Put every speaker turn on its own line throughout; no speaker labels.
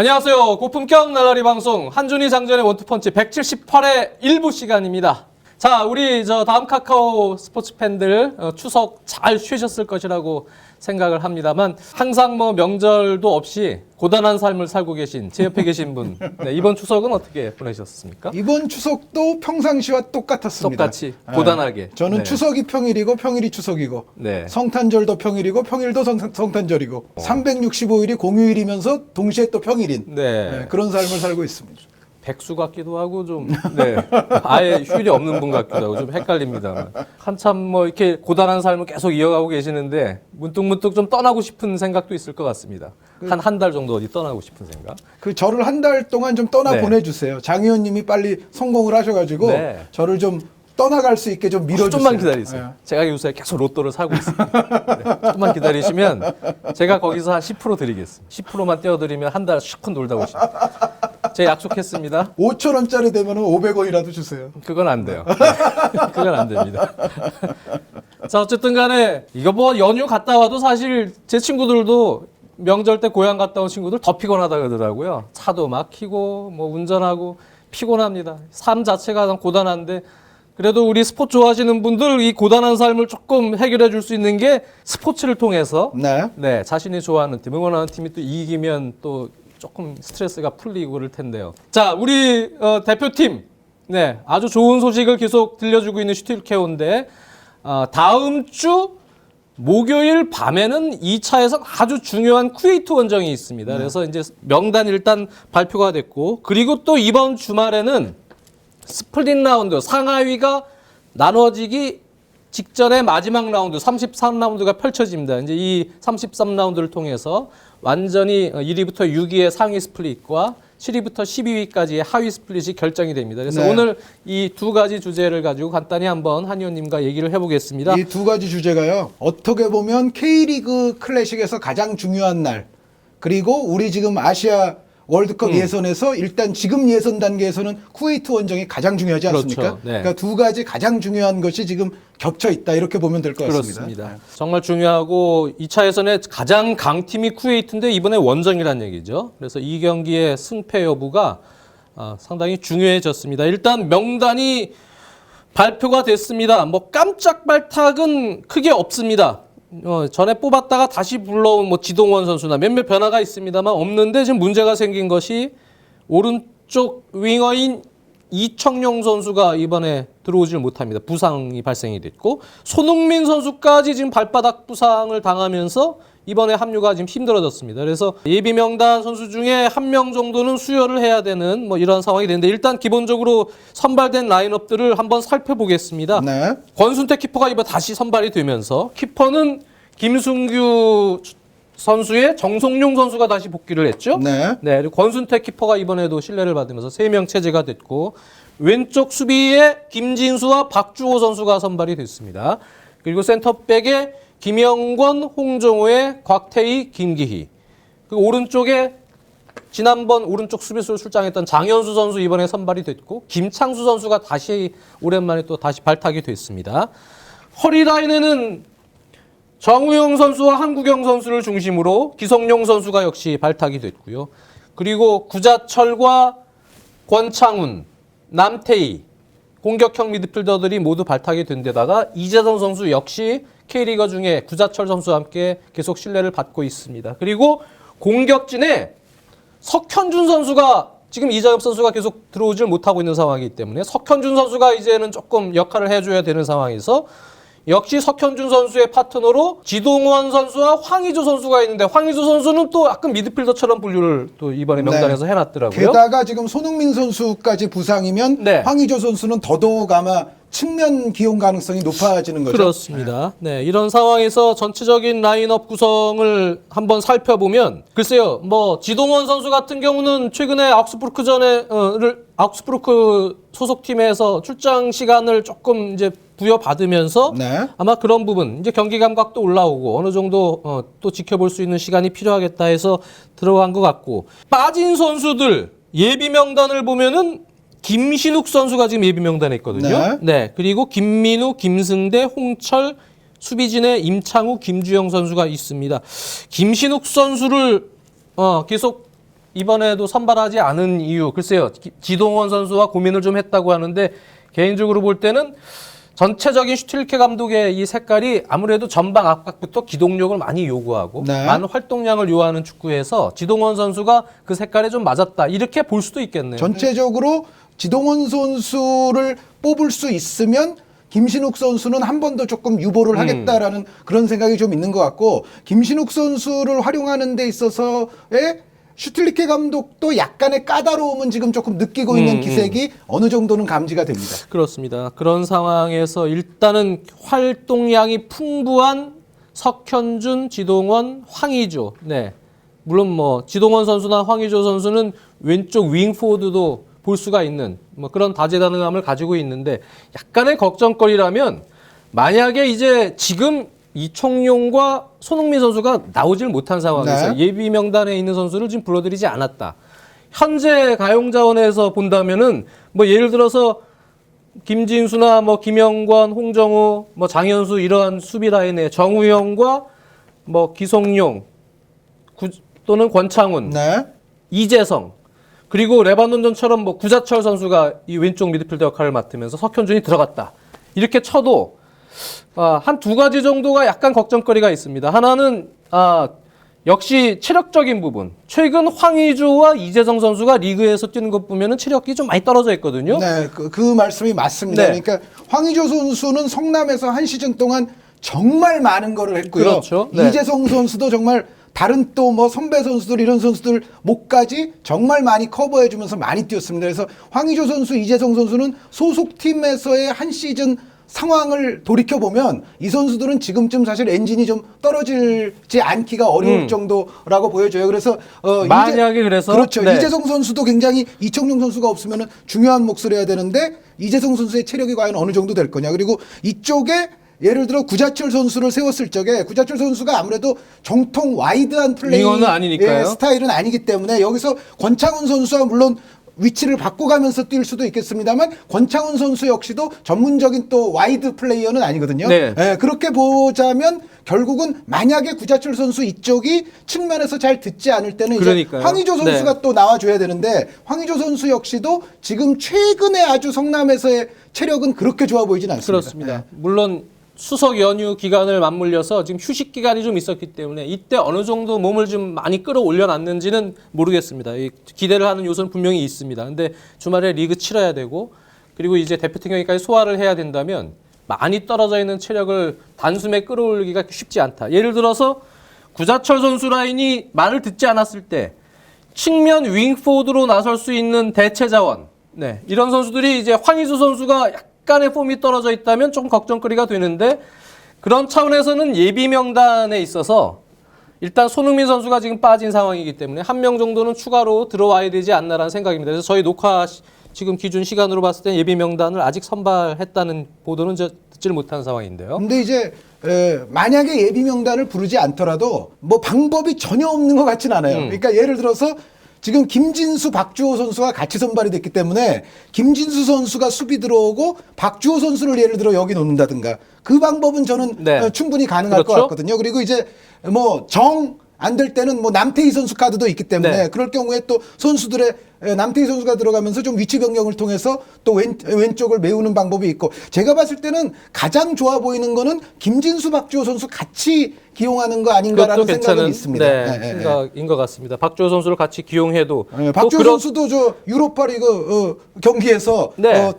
안녕하세요. 고품격 날라리 방송 한준희 장전의 원투펀치 178회 일부 시간입니다. 자, 우리 다음 카카오 스포츠 팬들 추석 잘 쉬셨을 것이라고 생각을 합니다만 항상 명절도 없이 고단한 삶을 살고 계신 제 옆에 계신 분, 네, 이번 추석은 어떻게 보내셨습니까?
이번 추석도 평상시와 똑같았습니다.
똑같이 고단하게.
저는
네.
추석이 평일이고 평일이 추석이고
네.
성탄절도 평일이고 평일도 성탄절이고 365일이 공휴일이면서 동시에 또 평일인
네.
그런 삶을 살고 있습니다.
백수 같기도 하고 네. 아예 휴일이 없는 분 같기도 하고 좀 헷갈립니다. 한참 이렇게 고단한 삶을 계속 이어가고 계시는데 문득 좀 떠나고 싶은 생각도 있을 것 같습니다. 한 달 정도 어디 떠나고 싶은 생각?
저를 한 달 동안 좀 떠나
네.
보내주세요. 장 의원님이 빨리 성공을 하셔가지고
네.
저를 좀 떠나갈 수 있게 좀 밀어주세요.
좀만 기다리세요. 제가 요새 계속 로또를 사고 있습니다. 네. 좀만 기다리시면 제가 거기서 한 10% 드리겠습니다. 10%만 떼어드리면 한 달 시컷 놀다 오십니다. 제가 약속했습니다.
5천 원짜리 되면 500원이라도 주세요.
그건 안 돼요. 네. 그건 안 됩니다. 자, 어쨌든 간에 이거 연휴 갔다 와도 사실 제 친구들도 명절 때 고향 갔다 온 친구들 더 피곤하다 그러더라고요. 차도 막히고 운전하고 피곤합니다. 삶 자체가 고단한데 그래도 우리 스포츠 좋아하시는 분들 이 고단한 삶을 조금 해결해 줄 수 있는 게 스포츠를 통해서 네, 자신이 좋아하는 팀, 응원하는 팀이 또 이기면 또 조금 스트레스가 풀리고 그럴 텐데요. 자, 우리 대표팀, 네, 아주 좋은 소식을 계속 들려주고 있는 슈틸케오인데 다음 주 목요일 밤에는 2차에서 아주 중요한 쿠웨이트 원정이 있습니다. 그래서 이제 명단 일단 발표가 됐고, 그리고 또 이번 주말에는 스플릿 라운드 상하위가 나눠지기 직전의 마지막 라운드 33라운드가 펼쳐집니다. 이제 이 33라운드를 통해서 완전히 1위부터 6위의 상위 스플릿과 7위부터 12위까지의 하위 스플릿이 결정이 됩니다. 그래서 오늘 이 두 가지 주제를 가지고 간단히 한번 한 의원님과 얘기를 해보겠습니다.
이 두 가지 주제가요. 어떻게 보면 K리그 클래식에서 가장 중요한 날, 그리고 우리 지금 아시아 월드컵 예선에서 일단 지금 예선 단계에서는 쿠웨이트 원정이 가장 중요하지 않습니까?
그렇죠. 네.
그러니까 두 가지 가장 중요한 것이 지금 겹쳐 있다 이렇게 보면 될 것 같습니다.
그렇습니다. 정말 중요하고 2차 예선의 가장 강팀이 쿠웨이트인데 이번에 원정이란 얘기죠. 그래서 이 경기의 승패 여부가 상당히 중요해졌습니다. 일단 명단이 발표가 됐습니다. 깜짝 발탁은 크게 없습니다. 전에 뽑았다가 다시 불러온 지동원 선수나 몇몇 변화가 있습니다만 없는데 지금 문제가 생긴 것이 오른쪽 윙어인 이청용 선수가 이번에 들어오질 못합니다. 부상이 발생이 됐고 손흥민 선수까지 지금 발바닥 부상을 당하면서 이번에 합류가 지금 힘들어졌습니다. 그래서 예비 명단 선수 중에 한 명 정도는 수혈을 해야 되는 이런 상황이 되는데 일단 기본적으로 선발된 라인업들을 한번 살펴보겠습니다.
네.
권순태 키퍼가 이번 다시 선발이 되면서 키퍼는 김승규 선수의 정성용 선수가 다시 복귀를 했죠.
네.
네, 그리고 권순태 키퍼가 이번에도 신뢰를 받으면서 3명 체제가 됐고 왼쪽 수비에 김진수와 박주호 선수가 선발이 됐습니다. 그리고 센터백에 김영권, 홍정호의 곽태희, 김기희. 그리고 오른쪽에 지난번 오른쪽 수비수로 출장했던 장현수 선수 이번에 선발이 됐고 김창수 선수가 다시 오랜만에 또 다시 발탁이 됐습니다. 허리라인에는 정우영 선수와 한국영 선수를 중심으로 기성용 선수가 역시 발탁이 됐고요. 그리고 구자철과 권창훈, 남태희 공격형 미드필더들이 모두 발탁이 된 데다가 이재성 선수 역시 K리거 중에 구자철 선수와 함께 계속 신뢰를 받고 있습니다. 그리고 공격진에 석현준 선수가 지금 이장엽 선수가 계속 들어오질 못하고 있는 상황이기 때문에 석현준 선수가 이제는 조금 역할을 해줘야 되는 상황에서 역시 석현준 선수의 파트너로 지동원 선수와 황의조 선수가 있는데 황의조 선수는 또 약간 미드필더처럼 분류를 또 이번에 명단에서 해놨더라고요.
게다가 지금 손흥민 선수까지 부상이면 황의조 선수는 더더욱 아마 측면 기용 가능성이 높아지는 거죠.
그렇습니다. 네, 이런 상황에서 전체적인 라인업 구성을 한번 살펴보면 글쎄요, 지동원 선수 같은 경우는 최근에 아우크스부르크 소속팀에서 출장 시간을 조금 이제 부여받으면서 아마 그런 부분 이제 경기 감각도 올라오고 어느 정도 또 지켜볼 수 있는 시간이 필요하겠다 해서 들어간 것 같고 빠진 선수들 예비 명단을 보면은 김신욱 선수가 지금 예비 명단에 있거든요. 네. 그리고 김민우, 김승대, 홍철, 수비진에 임창우, 김주영 선수가 있습니다. 김신욱 선수를 계속 이번에도 선발하지 않은 이유 글쎄요. 지동원 선수와 고민을 좀 했다고 하는데 개인적으로 볼 때는 전체적인 슈틸케 감독의 이 색깔이 아무래도 전방 압박부터 기동력을 많이 요구하고
네.
많은 활동량을 요하는 축구에서 지동원 선수가 그 색깔에 좀 맞았다. 이렇게 볼 수도 있겠네요.
전체적으로 지동원 선수를 뽑을 수 있으면 김신욱 선수는 한 번 더 조금 유보를 하겠다라는 그런 생각이 좀 있는 것 같고, 김신욱 선수를 활용하는 데 있어서의 슈틸리케 감독도 약간의 까다로움은 지금 조금 느끼고 있는 기색이 어느 정도는 감지가 됩니다.
그렇습니다. 그런 상황에서 일단은 활동량이 풍부한 석현준, 지동원, 황의조. 네. 물론 뭐 지동원 선수나 황의조 선수는 왼쪽 윙포워드도 볼 수가 있는 뭐 그런 다재다능함을 가지고 있는데 약간의 걱정거리라면 만약에 이제 지금 이청용과 손흥민 선수가 나오질 못한 상황에서
네.
예비 명단에 있는 선수를 지금 불러들이지 않았다. 현재 가용 자원에서 본다면은 뭐 예를 들어서 김진수나 뭐 김영권, 홍정우, 뭐 장현수 이러한 수비 라인에 정우영과 뭐 기성용 또는 권창훈,
네.
이재성 그리고 레바논전처럼 뭐 구자철 선수가 이 왼쪽 미드필더 역할을 맡으면서 석현준이 들어갔다. 이렇게 쳐도 한 두 가지 정도가 약간 걱정거리가 있습니다. 하나는 역시 체력적인 부분. 최근 황의조와 이재성 선수가 리그에서 뛰는 것 보면은 체력이 좀 많이 떨어져 있거든요.
네, 그 말씀이 맞습니다.
네.
그러니까 황의조 선수는 성남에서 한 시즌 동안 정말 많은 거를 했고요.
그렇죠. 네.
이재성 선수도 정말 다른 또 뭐 선배 선수들 이런 선수들 목까지 정말 많이 커버해주면서 많이 뛰었습니다. 그래서 황의조 선수, 이재성 선수는 소속팀에서의 한 시즌 상황을 돌이켜보면 이 선수들은 지금쯤 사실 엔진이 좀 떨어지지 않기가 어려울 정도라고 보여져요. 그래서
만약에 그래서
그렇죠.
네.
이재성 선수도 굉장히 이청용 선수가 없으면 중요한 몫을 해야 되는데 이재성 선수의 체력이 과연 어느 정도 될 거냐. 그리고 이쪽에 예를 들어 구자철 선수를 세웠을 적에 구자철 선수가 아무래도 정통 와이드한 플레이
이거는 아니니까요.
스타일은 아니기 때문에 여기서 권창훈 선수와 물론 위치를 바꿔가면서 뛸 수도 있겠습니다만 권창훈 선수 역시도 전문적인 또 와이드 플레이어는 아니거든요.
네.
예, 그렇게 보자면 결국은 만약에 구자철 선수 이쪽이 측면에서 잘 듣지 않을 때는
그러니까요.
이제 황의조 선수가
네.
또 나와줘야 되는데 황의조 선수 역시도 지금 최근에 아주 성남에서의 체력은 그렇게 좋아 보이진 않습니다.
그렇습니다. 물론 수석 연휴 기간을 맞물려서 지금 휴식 기간이 좀 있었기 때문에 이때 어느 정도 몸을 좀 많이 끌어올려 놨는지는 모르겠습니다. 이 기대를 하는 요소는 분명히 있습니다. 근데 주말에 리그 치러야 되고 그리고 이제 대표팀 경기까지 소화를 해야 된다면 많이 떨어져 있는 체력을 단숨에 끌어올리기가 쉽지 않다. 예를 들어서 구자철 선수 라인이 말을 듣지 않았을 때 측면 윙포드로 나설 수 있는 대체 자원. 네, 이런 선수들이 이제 황의조 선수가 약간의 폼이 떨어져 있다면 조금 걱정거리가 되는데 그런 차원에서는 예비 명단에 있어서 일단 손흥민 선수가 지금 빠진 상황이기 때문에 한 명 정도는 추가로 들어와야 되지 않나라는 생각입니다. 그래서 저희 녹화 지금 기준 시간으로 봤을 때 예비 명단을 아직 선발했다는 보도는 듣지를 못한 상황인데요.
근데 이제 만약에 예비 명단을 부르지 않더라도 뭐 방법이 전혀 없는 것 같진 않아요. 그러니까 예를 들어서 지금 김진수, 박주호 선수가 같이 선발이 됐기 때문에 김진수 선수가 수비 들어오고 박주호 선수를 예를 들어 여기 놓는다든가 그 방법은 저는
네.
충분히 가능할
그렇죠?
것 같거든요. 그리고 이제 뭐 안 될 때는 뭐 남태희 선수 카드도 있기 때문에
네.
그럴 경우에 또 선수들의 남태희 선수가 들어가면서 좀 위치 변경을 통해서 또 왼쪽을 메우는 방법이 있고 제가 봤을 때는 가장 좋아 보이는 거는 김진수, 박주호 선수 같이 기용하는 거 아닌가라는
그것도
생각은
괜찮은
있습니다.
생각인 것 같습니다. 박주호 선수를 같이 기용해도
박주호 선수도 저 유로파리그 경기에서
네.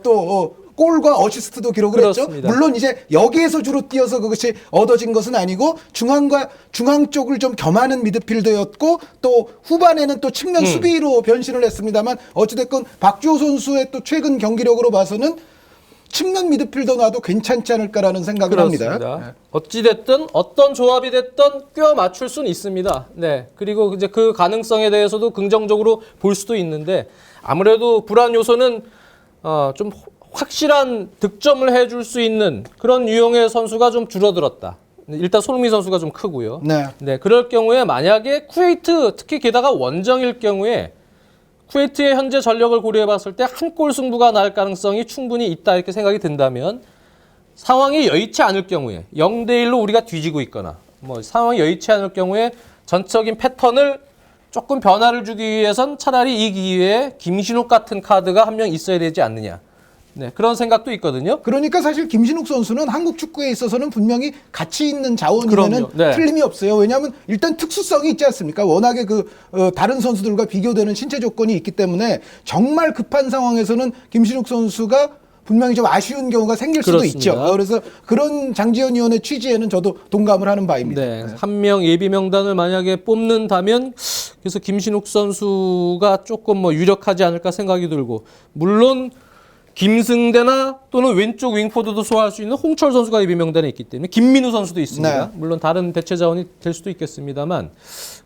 골과 어시스트도 기록을
그렇습니다.
했죠. 물론 이제 여기에서 주로 뛰어서 그것이 얻어진 것은 아니고 중앙 쪽을 좀 겸하는 미드필더였고 또 후반에는 또 측면 수비로 변신을 했습니다만 어찌됐건 박주호 선수의 또 최근 경기력으로 봐서는 측면 미드필더 놔도 괜찮지 않을까라는 생각을 합니다.
그렇습니다. 어찌됐든 어떤 조합이 됐든 껴 맞출 수는 있습니다. 네. 그리고 이제 그 가능성에 대해서도 긍정적으로 볼 수도 있는데 아무래도 불안 요소는 좀 확실한 득점을 해줄 수 있는 그런 유형의 선수가 좀 줄어들었다. 일단 손흥민 선수가 좀 크고요.
네.
그럴 경우에 만약에 쿠웨이트 특히 게다가 원정일 경우에 쿠웨이트의 현재 전력을 고려해 봤을 때 한 골 승부가 날 가능성이 충분히 있다 이렇게 생각이 든다면 상황이 여의치 않을 경우에 0대1로 우리가 뒤지고 있거나 뭐 상황이 여의치 않을 경우에 전적인 패턴을 조금 변화를 주기 위해선 차라리 이 기회에 김신욱 같은 카드가 한 명 있어야 되지 않느냐. 네, 그런 생각도 있거든요.
그러니까 사실 김신욱 선수는 한국 축구에 있어서는 분명히 가치 있는 자원이면은
그럼요. 네.
틀림이 없어요. 왜냐하면 일단 특수성이 있지 않습니까? 워낙에 다른 선수들과 비교되는 신체 조건이 있기 때문에 정말 급한 상황에서는 김신욱 선수가 분명히 좀 아쉬운 경우가 생길 수도
그렇습니다.
있죠. 그래서 그런 장지현 위원의 취지에는 저도 동감을 하는 바입니다.
네, 한 명 예비 명단을 만약에 뽑는다면 그래서 김신욱 선수가 조금 뭐 유력하지 않을까 생각이 들고, 물론 김승대나 또는 왼쪽 윙포드도 소화할 수 있는 홍철 선수가 예비 명단에 있기 때문에 김민우 선수도 있습니다.
네.
물론 다른 대체 자원이 될 수도 있겠습니다만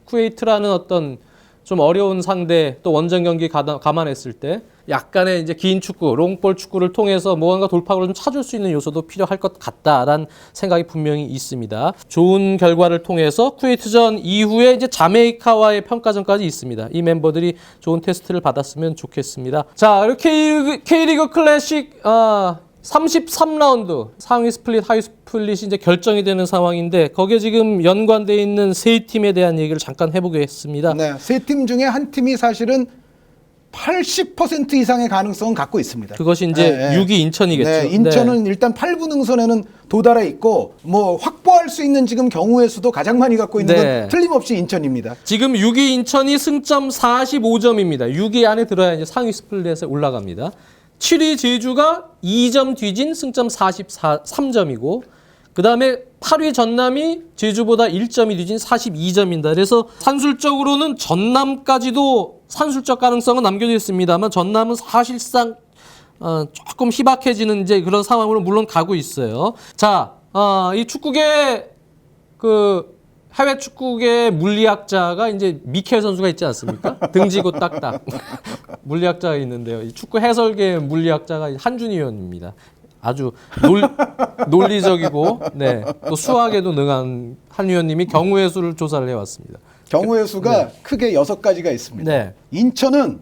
쿠웨이트라는 어떤 좀 어려운 상대 또 원정 경기 감안했을 때 약간의 이제 긴 축구, 롱볼 축구를 통해서 무언가 돌파구를 좀 찾을 수 있는 요소도 필요할 것 같다라는 생각이 분명히 있습니다. 좋은 결과를 통해서 쿠웨이트전 이후에 이제 자메이카와의 평가전까지 있습니다. 이 멤버들이 좋은 테스트를 받았으면 좋겠습니다. 자, 이렇게 K리그 클래식 33라운드 상위 스플릿, 하위 스플릿이 이제 결정이 되는 상황인데 거기에 지금 연관되어 있는 세 팀에 대한 얘기를 잠깐 해보겠습니다.
네, 세 팀 중에 한 팀이 사실은 80% 이상의 가능성은 갖고 있습니다.
그것이 이제 6위 인천이겠죠.
네, 인천은 일단 8분 응선에는 도달해 있고 뭐 확보할 수 있는 지금 경우의 수도 가장 많이 갖고 있는
네.
건 틀림없이 인천입니다.
지금 6위 인천이 승점 45점입니다. 6위 안에 들어야 이제 상위 스플릿에 올라갑니다. 7위 제주가 2점 뒤진 승점 43점이고 그 다음에 8위 전남이 제주보다 1점이 뒤진 42점입니다. 그래서 산술적으로는 전남까지도 산술적 가능성은 남겨져 있습니다만 전남은 사실상 조금 희박해지는 이제 그런 상황으로 물론 가고 있어요. 자, 이 축구계 해외 축구계 물리학자가 이제 미켈 선수가 있지 않습니까? 등지고 딱딱 물리학자가 있는데요. 이 축구 해설계 물리학자가 한준희 의원입니다. 아주 논리적이고 네, 또 수학에도 능한 한 의원님이 경우의 수를 조사를 해왔습니다.
경우의 수가 크게 6가지가 있습니다.
네.
인천은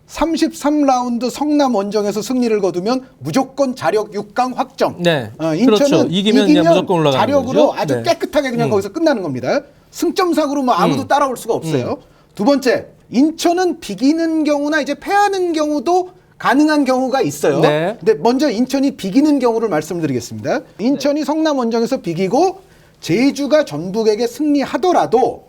33라운드 성남 원정에서 승리를 거두면 무조건 자력 6강 확정.
네.
인천은
그렇죠. 이기면 그냥 무조건 올라가는
자력으로
거죠.
아주
네.
깨끗하게 그냥 거기서 끝나는 겁니다. 승점상으로 뭐 아무도 따라올 수가 없어요. 두 번째, 인천은 비기는 경우나 이제 패하는 경우도 가능한 경우가 있어요.
네.
근데 먼저 인천이 비기는 경우를 말씀드리겠습니다. 인천이 성남 원정에서 비기고 제주가 전북에게 승리하더라도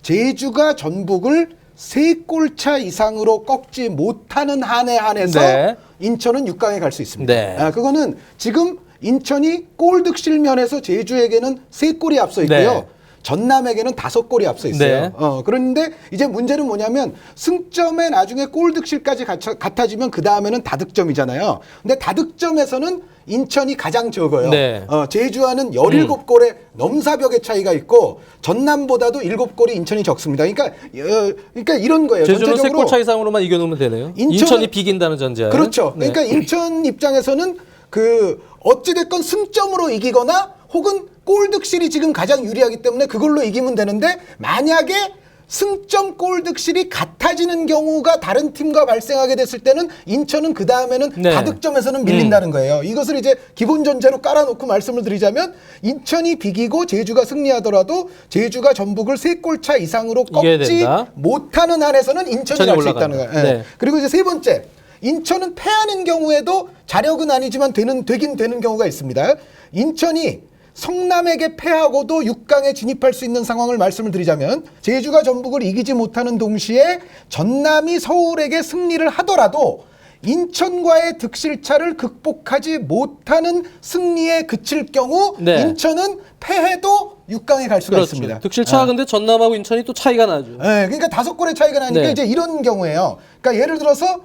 제주가 전북을 3골 차 이상으로 꺾지 못하는 한에 한해서
네.
인천은 6강에 갈 수 있습니다.
네.
그거는 지금 인천이 골 득실 면에서 제주에게는 3골이 앞서 있고요.
네.
전남에게는 5골이 앞서 있어요.
네.
그런데 이제 문제는 뭐냐면 승점에 나중에 골 득실까지 같아지면 그 다음에는 다득점이잖아요. 근데 다득점에서는 인천이 가장 적어요.
네.
제주와는 17골의 넘사벽의 차이가 있고 전남보다도 7골이 인천이 적습니다. 그러니까 이런 거예요.
제주는
전체적으로
3골 차 이상으로만 이겨놓으면 되네요. 인천이 비긴다는 전제하에.
그렇죠.
네.
그러니까 인천 입장에서는 어찌됐건 승점으로 이기거나 혹은 골 득실이 지금 가장 유리하기 때문에 그걸로 이기면 되는데 만약에 승점 골 득실이 같아지는 경우가 다른 팀과 발생하게 됐을 때는 인천은 그 다음에는
네.
다득점에서는 밀린다는 거예요. 이것을 이제 기본 전제로 깔아놓고 말씀을 드리자면 인천이 비기고 제주가 승리하더라도 제주가 전북을 3골 차 이상으로 꺾지
된다.
못하는 한에서는 인천이 갈 수 있다는 거예요.
네.
그리고 이제 세 번째, 인천은 패하는 경우에도 자력은 아니지만 되긴 되는 경우가 있습니다. 인천이 성남에게 패하고도 6강에 진입할 수 있는 상황을 말씀을 드리자면 제주가 전북을 이기지 못하는 동시에 전남이 서울에게 승리를 하더라도 인천과의 득실차를 극복하지 못하는 승리에 그칠 경우
네.
인천은 패해도 6강에 갈 수가
그렇죠.
있습니다.
득실차가 근데 전남하고 인천이 또 차이가 나죠.
네, 그러니까 5골의 차이가 나니까
네.
이제 이런 경우예요. 그러니까 예를 들어서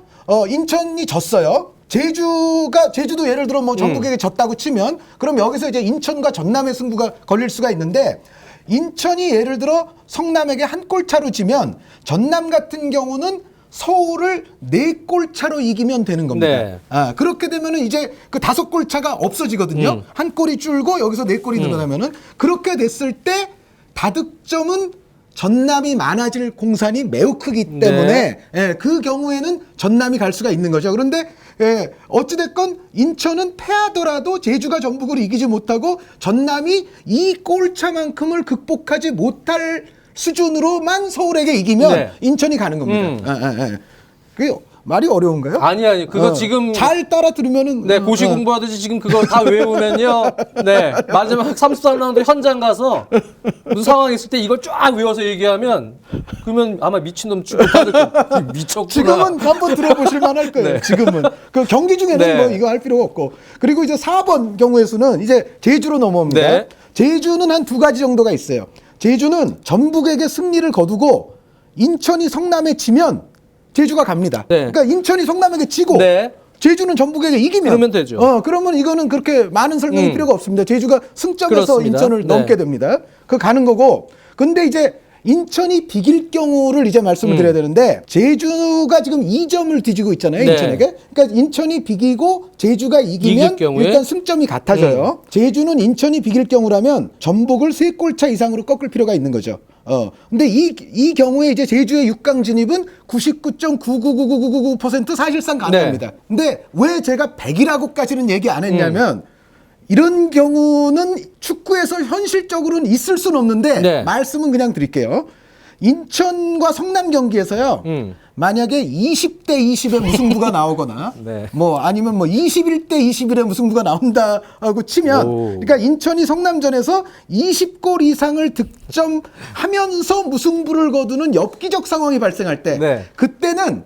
인천이 졌어요. 제주도 예를 들어 뭐 전북에게 졌다고 치면 그럼 여기서 이제 인천과 전남의 승부가 걸릴 수가 있는데 인천이 예를 들어 성남에게 1골 차로 지면 전남 같은 경우는 서울을 4골 차로 이기면 되는 겁니다.
네.
그렇게 되면은 이제 그 5골 차가 없어지거든요. 한 골이 줄고 여기서 4골이 늘어나면은 그렇게 됐을 때 다득점은 전남이 많아질 공산이 매우 크기 때문에 그 경우에는 전남이 갈 수가 있는 거죠. 그런데 어찌됐건 인천은 패하더라도 제주가 전북을 이기지 못하고 전남이 이 골차만큼을 극복하지 못할 수준으로만 서울에게 이기면
네.
인천이 가는 겁니다. 그게 말이 어려운가요?
아니 그거 지금
잘 따라 들으면은
네, 고시 공부하듯이 지금 그거 다 외우면요. 네, 마지막 34라운드 현장 가서 무슨 상황이 있을 때 이걸 쫙 외워서 얘기하면 그러면 아마 미친놈 취급 받을 거 미쳤구나.
지금은 한번 들어보실 만할 거예요.
네.
지금은 그 경기 중에는
네.
뭐 이거 할 필요가 없고 그리고 이제 4번 경우의 수는 이제 제주로 넘어옵니다.
네.
제주는 한 두 가지 정도가 있어요. 제주는 전북에게 승리를 거두고 인천이 성남에 지면 제주가 갑니다.
네.
그러니까 인천이 성남에게 지고
네.
제주는 전북에게 이기면
그러면 되죠.
그러면 이거는 그렇게 많은 설명이 필요가 없습니다. 제주가 승점에서
그렇습니다.
인천을
네.
넘게 됩니다. 그 가는 거고. 근데 이제 인천이 비길 경우를 이제 말씀을 드려야 되는데 제주가 지금 2점을 뒤지고 있잖아요.
네.
인천에게. 그러니까 인천이 비기고 제주가 이기면
이길 경우에?
일단 승점이 같아져요. 제주는 인천이 비길 경우라면 전북을 3골 차 이상으로 꺾을 필요가 있는 거죠. 근데 이 경우에 이제 제주의 6강 진입은 99.999999% 사실상 가능합니다. 근데 왜 제가 100이라고까지는 얘기 안 했냐면 이런 경우는 축구에서 현실적으로는 있을 수는 없는데
네.
말씀은 그냥 드릴게요. 인천과 성남 경기에서요. 만약에 20대 20의 무승부가 나오거나
네.
뭐 아니면 뭐 21대 21의 무승부가 나온다고 치면 그러니까 인천이 성남전에서 20골 이상을 득점하면서 무승부를 거두는 엽기적 상황이 발생할 때
네.
그때는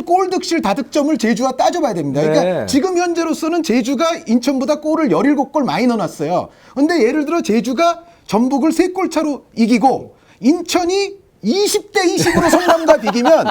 골 득실 다득점을 제주가 따져봐야 됩니다. 그러니까
네.
지금 현재로서는 제주가 인천보다 골을 17골 많이 넣어놨어요. 근데 예를 들어 제주가 전북을 3골 차로 이기고 인천이 20대 20으로 성남과 비기면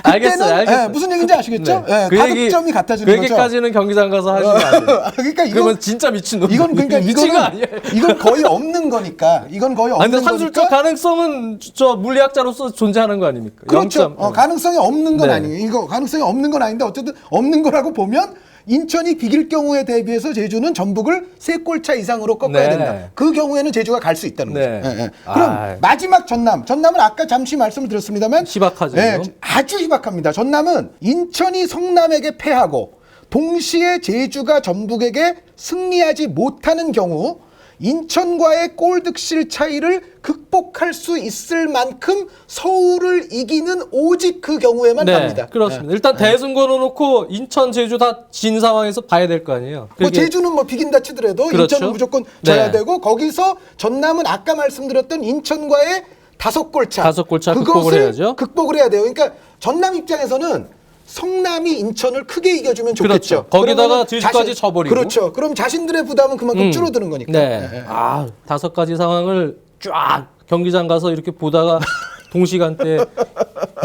그때는
알겠어요.
무슨 얘기인지 아시겠죠?
네. 그
다득점이 같아지는
그
거죠.
얘기까지는 경기장 가서 하시면 안 돼요.
그러니까
그러면 진짜 미친놈.
이건 그러니까
미친거 아니에요.
이건 거의 없는 거니까. 이건 거의 없는
근데 산술적
거니까.
가능성은 저 물리학자로서 존재하는 거 아닙니까?
그렇죠.
0점.
가능성이 없는 건
네.
아니에요. 이거 가능성이 없는 건 아닌데 어쨌든 없는 거라고 보면 인천이 비길 경우에 대비해서 제주는 전북을 3골 차 이상으로 꺾어야
네.
된다. 그 경우에는 제주가 갈 수 있다는
네.
거죠. 그럼 마지막 전남은 아까 잠시 말씀을 드렸습니다만
희박하죠.
아주 희박합니다. 전남은 인천이 성남에게 패하고 동시에 제주가 전북에게 승리하지 못하는 경우 인천과의 골 득실 차이를 극복할 수 있을 만큼 서울을 이기는 오직 그 경우에만 갑니다.
그렇습니다. 일단 대승 걸어놓고 인천, 제주 다 진 상황에서 봐야 될 거 아니에요.
뭐 제주는 뭐 비긴다 치더라도
그렇죠.
인천은 무조건 져야
네.
되고 거기서 전남은 아까 말씀드렸던 인천과의 5골 차.
5골 차 극복을 해야죠.
극복을 해야 돼요. 그러니까 전남 입장에서는 성남이 인천을 크게 이겨주면 좋겠죠.
그렇죠. 거기다가
그러면은
제주까지 져버리고.
그렇죠. 그럼 자신들의 부담은 그만큼 줄어드는 거니까.
네. 5가지 상황을 쫙 경기장 가서 이렇게 보다가 동시간대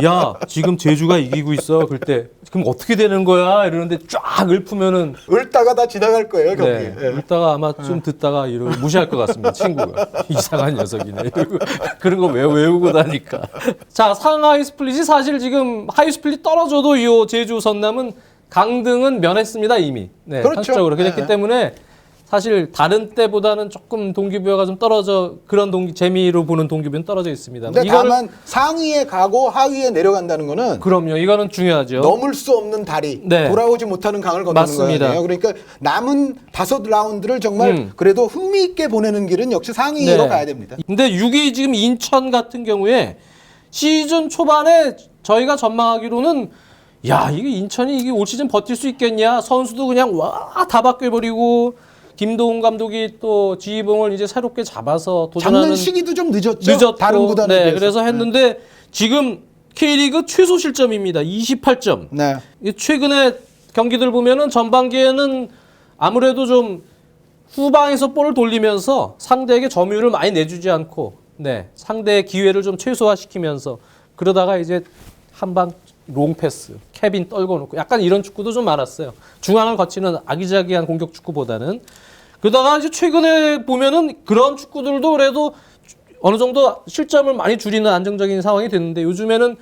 야 지금 제주가 이기고 있어. 그럴 때 그럼 어떻게 되는 거야? 이러는데 쫙 읊으면은
읊다가 다 지나갈 거예요 경기.
네, 읊다가 아마 좀 듣다가 이러고 무시할 것 같습니다. 친구가 이상한 녀석이네. 이러고 그런 거 왜 외우고 다니까. 자 상하이 스플릿이 사실 지금 하이 스플릿 떨어져도 이 제주 선남은 강등은 면했습니다 이미. 네,
그렇죠.
현실적으로 그랬기 때문에. 사실 다른 때보다는 조금 동기부여가 좀 떨어져 그런 재미로 보는 동기부여는 떨어져 있습니다.
근데 다만 상위에 가고 하위에 내려간다는 거는
그럼요. 이거는 중요하죠.
넘을 수 없는 다리,
네.
돌아오지 못하는 강을 건너는
맞습니다.
거예요. 그러니까 남은 5라운드를 정말 그래도 흥미있게 보내는 길은 역시 상위로 가야 됩니다.
근데 6위 지금 인천 같은 경우에 시즌 초반에 저희가 전망하기로는 야 이게 인천이 이게 올 시즌 버틸 수 있겠냐 선수도 그냥 와 다 바뀌어버리고 김도훈 감독이 또 지휘봉을 이제 새롭게 잡아서 도전하는
잡는 시기도 좀 늦었죠. 다른 구단에
네,
비해서.
그래서 했는데 지금 K리그 최소 실점입니다. 28점.
네.
최근에 경기들 보면은 전반기에는 아무래도 좀 후방에서 볼을 돌리면서 상대에게 점유율을 많이 내주지 않고 상대의 기회를 좀 최소화시키면서 그러다가 이제 한방 롱패스, 캐빈 떨궈 놓고 약간 이런 축구도 좀 많았어요. 중앙을 거치는 아기자기한 공격 축구보다는. 그러다가 이제 최근에 보면은 그런 축구들도 그래도 어느 정도 실점을 많이 줄이는 안정적인 상황이 됐는데 요즘에는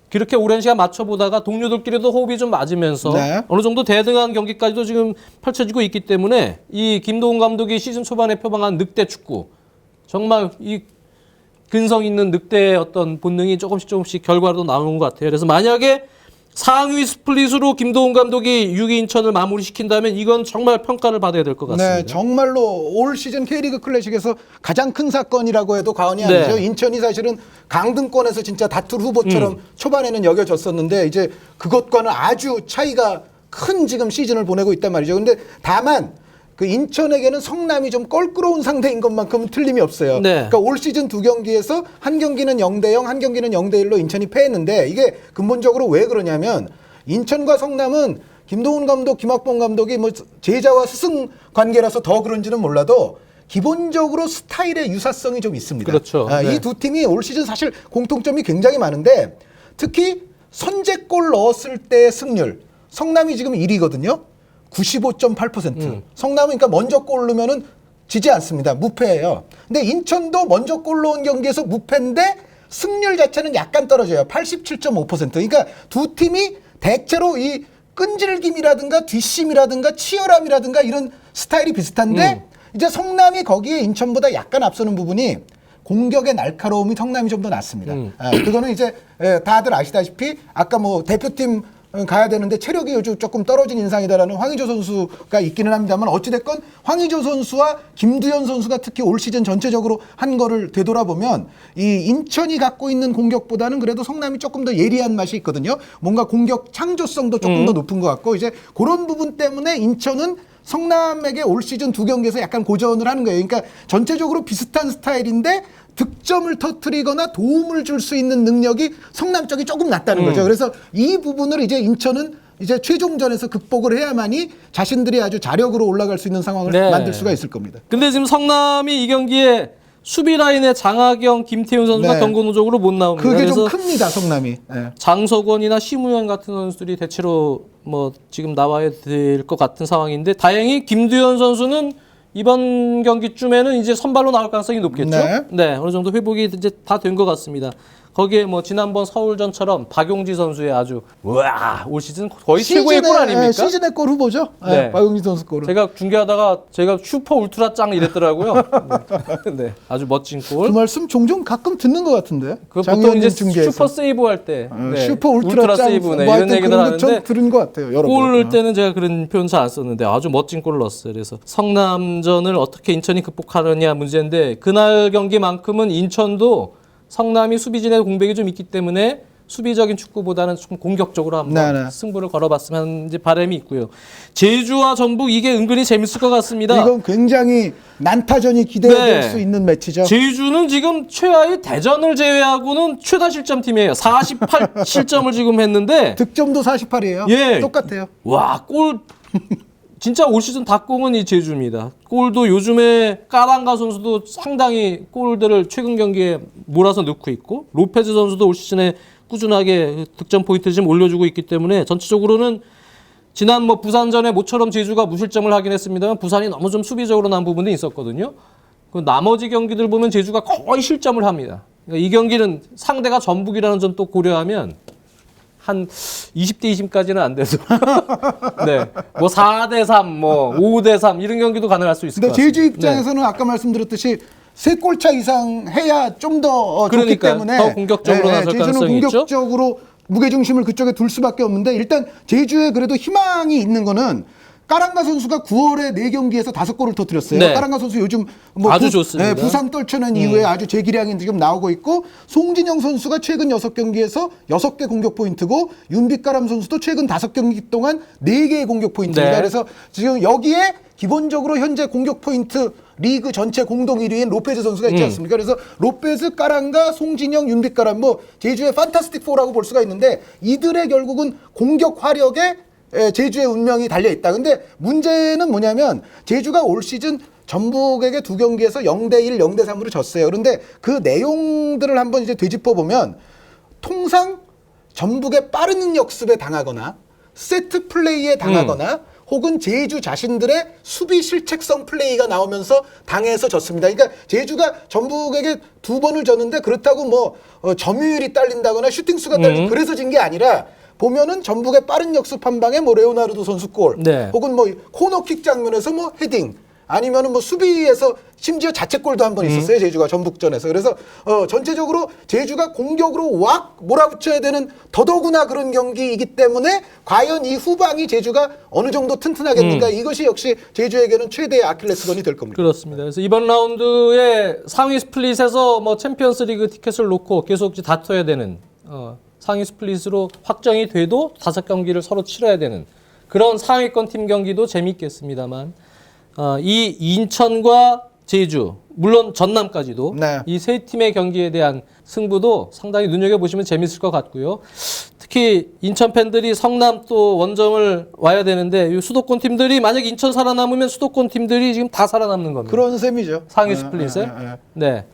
그렇게 오랜 시간 맞춰보다가 동료들끼리도 호흡이 좀 맞으면서 어느 정도 대등한 경기까지도 지금 펼쳐지고 있기 때문에 이 김도훈 감독이 시즌 초반에 표방한 늑대 축구 정말 이 근성 있는 늑대의 어떤 본능이 조금씩 결과로 나오는 것 같아요. 그래서 만약에 상위 스플릿으로 김도훈 감독이 6위 인천을 마무리시킨다면 이건 정말 평가를 받아야 될 것 같습니다.
네, 정말로 올 시즌 K리그 클래식에서 가장 큰 사건이라고 해도 과언이 아니죠.
네.
인천이 사실은 강등권에서 진짜 다툴 후보처럼 초반에는 여겨졌었는데 이제 그것과는 아주 차이가 큰 지금 시즌을 보내고 있단 말이죠. 근데 다만 그 인천에게는 성남이 좀 껄끄러운 상대인 것만큼은 틀림이 없어요.
네.
그러니까 올 시즌 두 경기에서 한 경기는 0대0, 한 경기는 0대1로 인천이 패했는데 이게 근본적으로 왜 그러냐면 인천과 성남은 김도훈 감독, 김학봉 감독이 뭐 제자와 스승 관계라서 더 그런지는 몰라도 기본적으로 스타일의 유사성이 좀 있습니다.
그렇죠. 네.
이 두 팀이 올 시즌 사실 공통점이 굉장히 많은데 특히 선제골 넣었을 때의 승률 성남이 지금 1위거든요. 95.8%. 성남은 그러니까 먼저 골 넣으면은 지지 않습니다. 무패예요. 근데 인천도 먼저 골 넣은 경기에서 무패인데 승률 자체는 약간 떨어져요. 87.5%. 그러니까 두 팀이 대체로 이 끈질김이라든가 뒷심이라든가 치열함이라든가 이런 스타일이 비슷한데 이제 성남이 거기에 인천보다 약간 앞서는 부분이 공격의 날카로움이 성남이 좀 더 낫습니다. 그거는 이제 다들 아시다시피 아까 뭐 대표팀 가야 되는데 체력이 요즘 조금 떨어진 인상이다라는 황의조 선수가 있기는 합니다만 어찌됐건 황의조 선수와 김두현 선수가 특히 올 시즌 전체적으로 한 거를 되돌아보면 이 인천이 갖고 있는 공격보다는 그래도 성남이 조금 더 예리한 맛이 있거든요. 뭔가 공격 창조성도 조금 더 높은 것 같고 이제 그런 부분 때문에 인천은 성남에게 올 시즌 두 경기에서 약간 고전을 하는 거예요. 그러니까 전체적으로 비슷한 스타일인데 득점을 터뜨리거나 도움을 줄 수 있는 능력이 성남 쪽이 조금 낫다는 거죠. 그래서 이 부분을 이제 인천은 이제 최종전에서 극복을 해야만이 자신들이 아주 자력으로 올라갈 수 있는 상황을
네.
만들 수가 있을 겁니다.
근데 지금 성남이 이 경기에 수비 라인에 장하경, 김태훈 선수가
네.
경고노적으로 못 나옵니다.
그게 좀
그래서
큽니다, 성남이. 네.
장석원이나 심우현 같은 선수들이 대체로 뭐 지금 나와야 될 것 같은 상황인데 다행히 김두현 선수는 이번 경기쯤에는 이제 선발로 나올 가능성이 높겠죠.
네.
어느 정도 회복이 이제 다 된 것 같습니다. 거기에 뭐 지난번 서울전처럼 박용지 선수의 아주 우와 올 시즌 거의 최고의 골 아닙니까?
시즌의 골 후보죠.
네.
박용진 선수 골은.
제가 중계하다가 제가 슈퍼 울트라 짱 이랬더라고요. 네, 아주 멋진 골.
그 말씀 종종 가끔 듣는 것 같은데.
그 보통 이제
중계에서.
슈퍼 세이브 할 때,
슈퍼 울트라 짱
세이브네
뭐
이런
하여튼
얘기를
그런 거
하는데
좀 들은 것 같아요. 여러
골
번.
넣을 때는 제가 그런 표현 잘 안 썼는데 아주 멋진 골을 넣었어요. 그래서 성남전을 어떻게 인천이 극복하느냐 문제인데 그날 경기만큼은 인천도 성남이 수비진의 공백이 좀 있기 때문에 수비적인 축구보다는 좀 공격적으로 한번
네네.
승부를 걸어봤으면 하는 이제 바람이 있고요. 제주와 전북 이게 은근히 재밌을 것 같습니다.
이건 굉장히 난타전이 기대될
네.
수 있는 매치죠.
제주는 지금 최하위 대전을 제외하고는 최다 실점 팀이에요. 48 실점을 지금 했는데
득점도 48이에요.
예.
똑같아요.
와, 골 진짜 올 시즌 닭공은 이 제주입니다. 골도 요즘에 까랑가 선수도 상당히 골들을 최근 경기에 몰아서 넣고 있고 로페즈 선수도 올 시즌에 꾸준하게 득점 포인트를 지금 올려주고 있기 때문에 전체적으로는 지난 뭐 부산전에 모처럼 제주가 무실점을 하긴 했습니다만 부산이 너무 좀 수비적으로 난 부분도 있었거든요. 그 나머지 경기들 보면 제주가 거의 실점을 합니다. 그러니까 이 경기는 상대가 전북이라는 점 또 고려하면 한 20대 20까지는 안 돼도 네. 뭐 4대 3, 뭐 5대 3 이런 경기도 가능할 수 있을 것
근데
같습니다.
제주 입장에서는 아까 말씀드렸듯이 3골차 이상 해야 좀 더 좋기
그러니까요.
때문에
더 공격적으로 나설
제주는
가능성이 있죠.
공격적으로 무게중심을 그쪽에 둘 수밖에 없는데 일단 제주에 그래도 희망이 있는 거는 까랑가 선수가 9월에 4경기에서 5골을 터뜨렸어요.
네.
까랑가 선수 요즘 뭐
아주 좋습니다.
부상 떨쳐낸 이후에 아주 재기량이 지금 나오고 있고 송진영 선수가 최근 6경기에서 6개 공격 포인트고 윤빛가람 선수도 최근 5경기 동안 4개의 공격 포인트입니다.
네.
그래서 지금 여기에 기본적으로 현재 공격 포인트 리그 전체 공동 1위인 로페즈 선수가 있지 않습니까? 그래서 로페즈, 까랑가, 송진영, 윤빛가람 뭐 제주의 판타스틱 4라고 볼 수가 있는데 이들의 결국은 공격 화력에 제주의 운명이 달려있다. 근데 문제는 뭐냐면 제주가 올 시즌 전북에게 2경기에서 0대1, 0대3으로 졌어요. 그런데 그 내용들을 한번 이제 되짚어보면 통상 전북의 빠른 역습에 당하거나 세트 플레이에 당하거나 혹은 제주 자신들의 수비 실책성 플레이가 나오면서 당해서 졌습니다. 그러니까 제주가 전북에게 2번을 졌는데 그렇다고 뭐 점유율이 딸린다거나 슈팅수가 딸린다 그래서 진 게 아니라 보면은 전북의 빠른 역습 한 방에 뭐 레오나르도 선수 골
네.
혹은 뭐 코너킥 장면에서 뭐 헤딩 아니면은 뭐 수비에서 심지어 자책골도 한 번 있었어요. 제주가 전북전에서. 그래서 전체적으로 제주가 공격으로 확 몰아붙여야 되는 더더구나 그런 경기이기 때문에 과연 이 후방이 제주가 어느 정도 튼튼하겠는가 이것이 역시 제주에게는 최대의 아킬레스건이 될 겁니다.
그렇습니다. 그래서 이번 라운드에 상위 스플릿에서 뭐 챔피언스리그 티켓을 놓고 계속 다퉈야 되는 상위 스플릿으로 확정이 돼도 5경기를 서로 치러야 되는 그런 상위권 팀 경기도 재밌겠습니다만 이 인천과 제주 물론 전남까지도
네.
이 세 팀의 경기에 대한 승부도 상당히 눈여겨보시면 재밌을 것 같고요. 특히 인천 팬들이 성남 또 원정을 와야 되는데 이 수도권 팀들이 만약 인천 살아남으면 수도권 팀들이 지금 다 살아남는 겁니다.
그런 셈이죠.
상위 스플릿에. 네.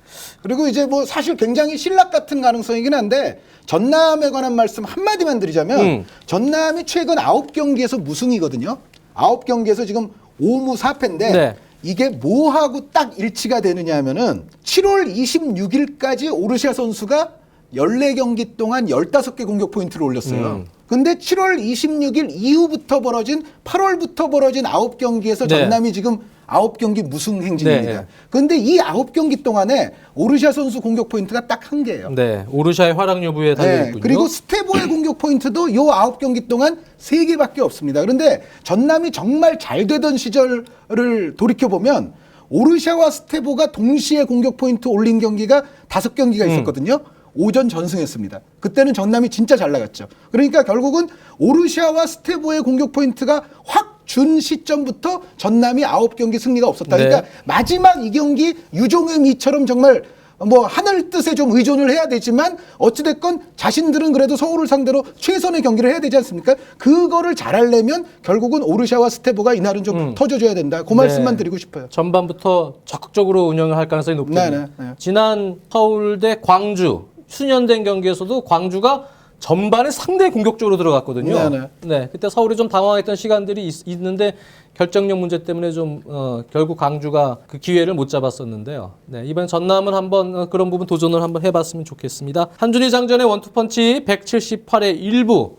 그리고 이제 뭐 사실 굉장히 신락 같은 가능성이긴 한데 전남에 관한 말씀 한마디만 드리자면 전남이 최근 9경기에서 무승이거든요. 9경기에서 지금 5무 4패인데
네.
이게 뭐하고 딱 일치가 되느냐 하면은 7월 26일까지 오르시아 선수가 14경기 동안 15개 공격 포인트를 올렸어요. 근데 7월 26일 이후부터 벌어진 8월부터 벌어진 9경기에서
네.
전남이 지금 9경기 무승 행진입니다.
네.
근데 이 9경기 동안에 오르시아 선수 공격 포인트가 딱 1개예요.
네. 오르샤의 활약 여부에 달려있군요.
그리고 스테보의 공격 포인트도 요 9경기 동안 3개밖에 없습니다. 그런데 전남이 정말 잘 되던 시절을 돌이켜보면 오르샤와 스테보가 동시에 공격 포인트 올린 경기가 5경기가 있었거든요. 오전 전승했습니다. 그때는 전남이 진짜 잘 나갔죠. 그러니까 결국은 오르샤와 스테보의 공격 포인트가 확 준 시점부터 전남이 9경기 승리가 없었다. 그러니까
네.
마지막 이 경기 유종의 미처럼 정말 뭐 하늘 뜻에 좀 의존을 해야 되지만 어찌됐건 자신들은 그래도 서울을 상대로 최선의 경기를 해야 되지 않습니까? 그거를 잘하려면 결국은 오르샤와 스테보가 이날은 좀 터져줘야 된다. 그 말씀만 드리고 싶어요.
전반부터 적극적으로 운영을 할 가능성이 높습니다.
네.
지난 서울대 광주 수년된 경기에서도 광주가 전반에 상당히 공격적으로 들어갔거든요. 네, 그때 서울이 좀 당황했던 시간들이 있는데 결정력 문제 때문에 좀 결국 광주가 그 기회를 못 잡았었는데요. 네, 이번 전남은 한번 그런 부분 도전을 한번 해봤으면 좋겠습니다. 한준희 장전의 원투펀치 178의 1부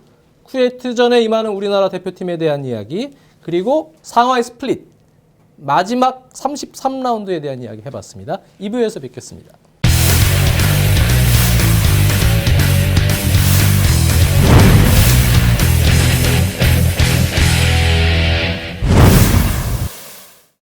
쿠웨이트전에 임하는 우리나라 대표팀에 대한 이야기 그리고 상하이 스플릿 마지막 33라운드에 대한 이야기 해봤습니다. 2부에서 뵙겠습니다.